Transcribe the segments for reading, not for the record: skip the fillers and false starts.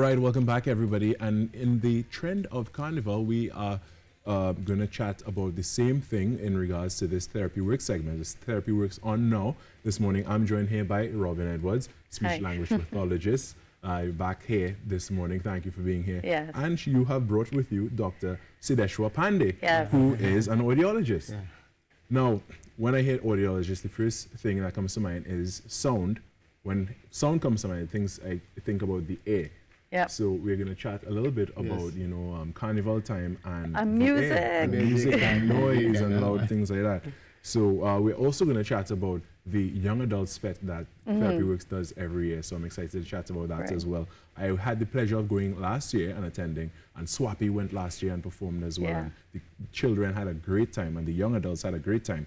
right, welcome back, everybody. And in the trend of Carnival, we are going to chat about the same thing in regards to this Therapy Works segment. This Therapy Works on now. This morning, I'm joined here by Robin Edwards, speech language pathologist. Back here this morning. Thank you for being here. Yes. And you have brought with you Dr. Sideshwa Pandey, Yes. who is an audiologist. Yeah. Now, when I hear audiologist, the first thing that comes to mind is sound. When sound comes to mind, I think about the air. Yep. So we're going to chat a little bit about, carnival time and the music. air, and music and noise and loud things like that. So we're also going to chat about the Young Adults Fest that Therapy Works does every year. So I'm excited to chat about that as well. I had the pleasure of going last year and attending, and Swappy went last year and performed as well. Yeah. And the children had a great time, and the young adults had a great time.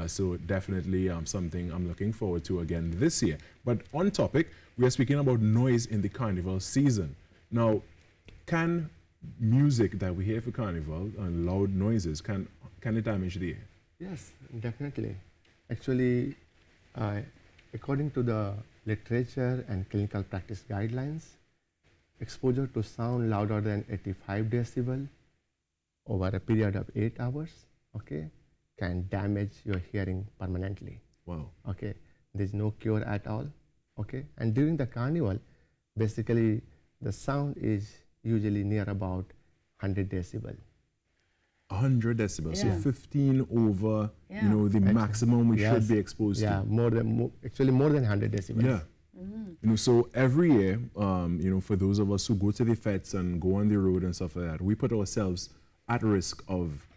So definitely something I'm looking forward to again this year. But on topic, we are speaking about noise in the carnival season. Now, can music that we hear for carnival and loud noises, can it damage the air? Yes, definitely. Actually, according to the literature and clinical practice guidelines, exposure to sound louder than 85 decibel over a period of 8 hours, okay, can damage your hearing permanently. Wow. Okay, there's no cure at all. Okay, and during the carnival, basically the sound is usually near about 100 decibel. 100 decibels, Yeah. so 15 over, Yeah. the maximum we should Yes. be exposed Yeah, to. actually more than 100 decibels. Yeah. So every year, for those of us who go to the fets and go on the road and stuff like that, we put ourselves at risk of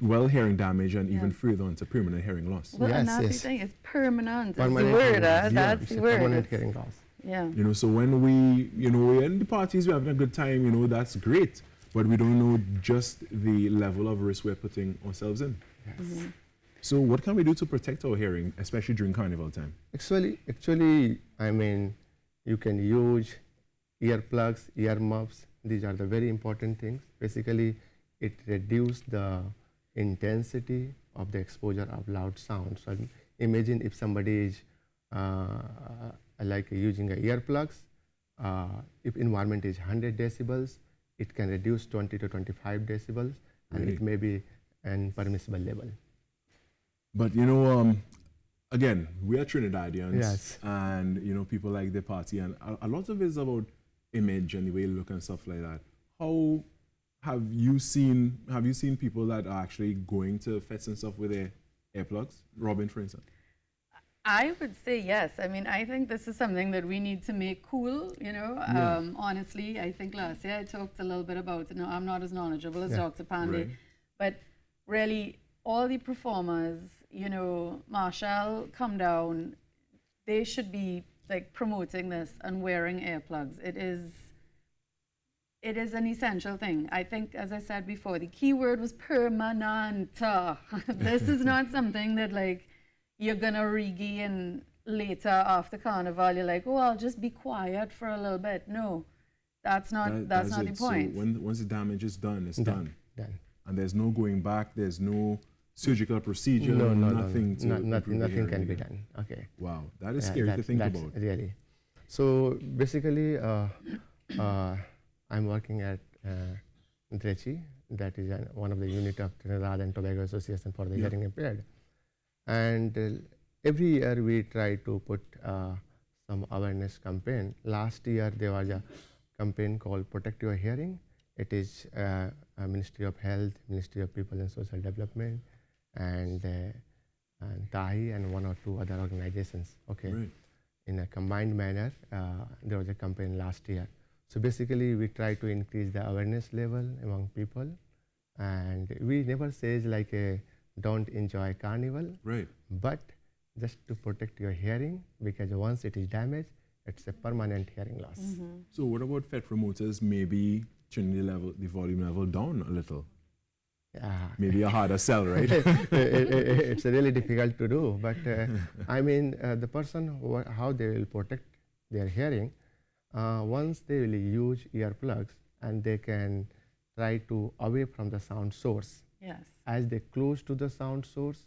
hearing damage and even further on to permanent hearing loss. Well, and Yes, that's the yes. thing, it's permanent. Permanent It's the word, hearing loss. Yeah, that's it's the a word. permanent It's- hearing loss. Yeah. So when we're in the parties, we're having a good time, that's great. But we don't know just the level of risk we're putting ourselves in. Yes. So what can we do to protect our hearing, especially during carnival time? Actually, I mean, you can use earplugs, earmuffs. These are the very important things. Basically, it reduces the intensity of the exposure of loud sounds. So imagine if somebody is like using earplugs, if environment is 100 decibels, it can reduce 20 to 25 decibels, and Really? it may be an permissible level. But again, we are Trinidadians, Yes. and people like the party, and a lot of it is about image and the way you look and stuff like that. How have you seen people that are actually going to fets and stuff with their earplugs? Robin, for instance. I would say yes. I mean, I think this is something that we need to make cool, Honestly, I think last year I talked a little bit about it. Now, I'm not as knowledgeable as Yeah. Dr. Pandey, Right. but really all the performers, Marshall, Come Down, they should be like promoting this and wearing earplugs. It is an essential thing. I think, as I said before, the key word was permanent. This is not something that you're gonna regain later after carnival. You're like, oh, I'll just be quiet for a little bit. No, that's not the point. So once the damage is done, it's Done. done. And there's no going back, there's no surgical procedure, nothing to improve the nothing can hearing be again. done. Okay. Wow, that is scary to think that's about. Really. So basically, I'm working at DRECI, that is one of the unit of Trinidad and Tobago Association for the Hearing Impaired. And every year we try to put some awareness campaign. Last year there was a campaign called Protect Your Hearing. It is Ministry of Health, Ministry of People and Social Development, and TAHI and one or two other organizations. Okay. Right. In a combined manner, there was a campaign last year. So basically, we try to increase the awareness level among people, and we never say don't enjoy carnival, Right. but just to protect your hearing, because once it is damaged, it's a permanent hearing loss. So what about fet promoters maybe turning the volume level down a little? Maybe a harder sell, right? It's really difficult to do, but I mean, the person how they will protect their hearing, once they will use earplugs and they can try to away from the sound source. Yes. As they close to the sound source,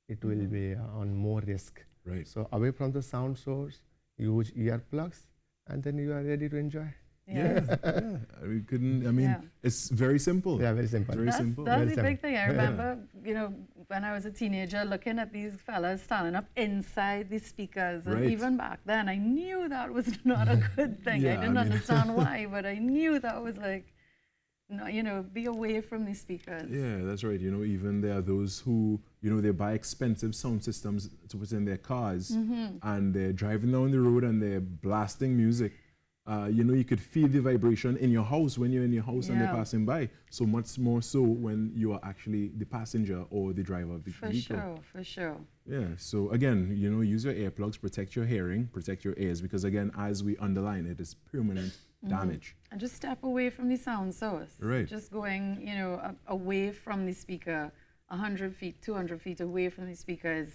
it will be on more risk. Right. So away from the sound source, use earplugs, and then you are ready to enjoy. We couldn't, I mean, Yeah. it's very simple. Yeah, very simple. Very That's, simple. that's Very the simple. big thing. I remember, you know, when I was a teenager, looking at these fellas standing up inside the speakers. And Right. even back then, I knew that was not a good thing. Yeah, I I didn't mean- understand why, but I knew that was like, no, you know, be away from the speakers. Yeah, that's right. You know, even there are those who, you know, they buy expensive sound systems to put in their cars and they're driving down the road and they're blasting music. You know, you could feel the vibration in your house when you're in your house and they're Yeah. passing by. So much more so when you are actually the passenger or the driver of the For vehicle. sure, for sure. Yeah, so again, you know, use your earplugs, protect your hearing, protect your ears, because again, as we underline, it is permanent damage. And just step away from the sound source. Right. Just going, you know, away from the speaker, 100 feet, 200 feet away from the speaker is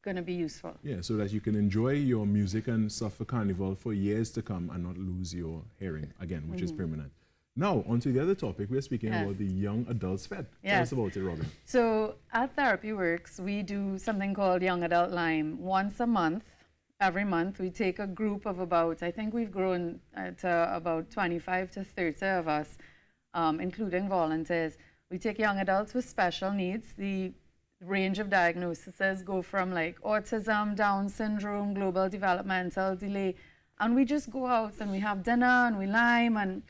going to be useful. Yeah, so that you can enjoy your music and stuff for Carnival for years to come and not lose your hearing again, which is permanent. Now, on to the other topic, we're speaking Yes. about the Young Adults Fed. Tell Yes. us about it, Robin. So at Therapy Works, we do something called Young Adult Lime. Once a month, every month, we take a group of about, I think we've grown to about 25 to 30 of us, including volunteers. We take young adults with special needs. The range of diagnoses go from like autism, Down syndrome, global developmental delay, and we just go out and we have dinner and we lime and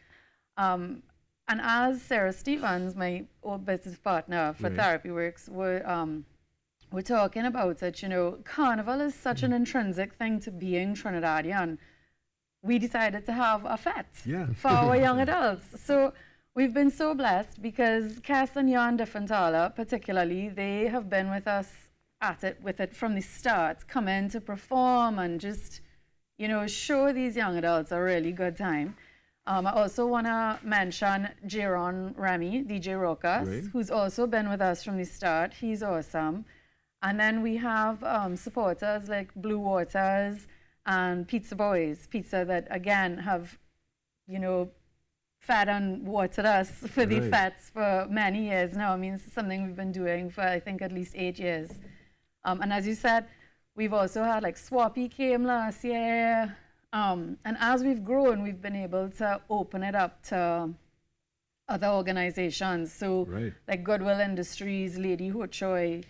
as Sarah Stevens, my old business partner for Right. Therapy Works, we're talking about it. You know, Carnival is such an intrinsic thing to being Trinidadian. We decided to have a fete Yeah. for our young adults. So we've been so blessed because Cass and Jan Diffenthaler, particularly, they have been with us with it from the start, come in to perform and just, you know, show these young adults a really good time. I also want to mention Jaron Remy, DJ Rokas, Right. who's also been with us from the start. He's awesome. And then we have supporters like Blue Waters and Pizza Boys, pizza that, again, have, you know, fed and watered us for the Right. fetes for many years now. I mean, it's something we've been doing for, I think, at least 8 years. And as you said, we've also had, like, Swappy came last year. And as we've grown, we've been able to open it up to other organizations. So, Right. like Goodwill Industries, Lady Ho Choi,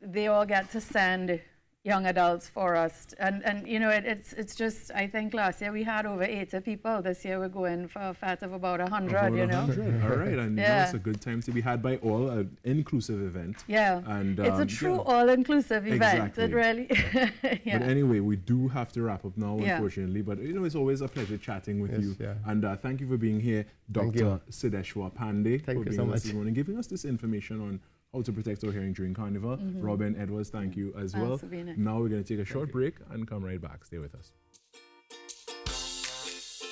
they all get to send young adults for us. And you know, it's just, I think last year we had over 80 people. This year we're going for a fete of about 100, About you know? 100. All right, and you know, Yeah. it's a good time to be had by all, an inclusive event. Yeah. And It's a true yeah. all-inclusive event. Exactly. It really, yeah. But anyway, we do have to wrap up now, Yeah. unfortunately. But you know, it's always a pleasure chatting with Yes, you. yeah. And thank you for being here, Thank Dr. you. Sideshwar Pandey, Thank for you being so with us much. this morning, giving us this information on how to protect our hearing during Carnival. Robin Edwards, thank you as Thanks well. for being here. Now we're going to take a short break and come right back. Stay with us.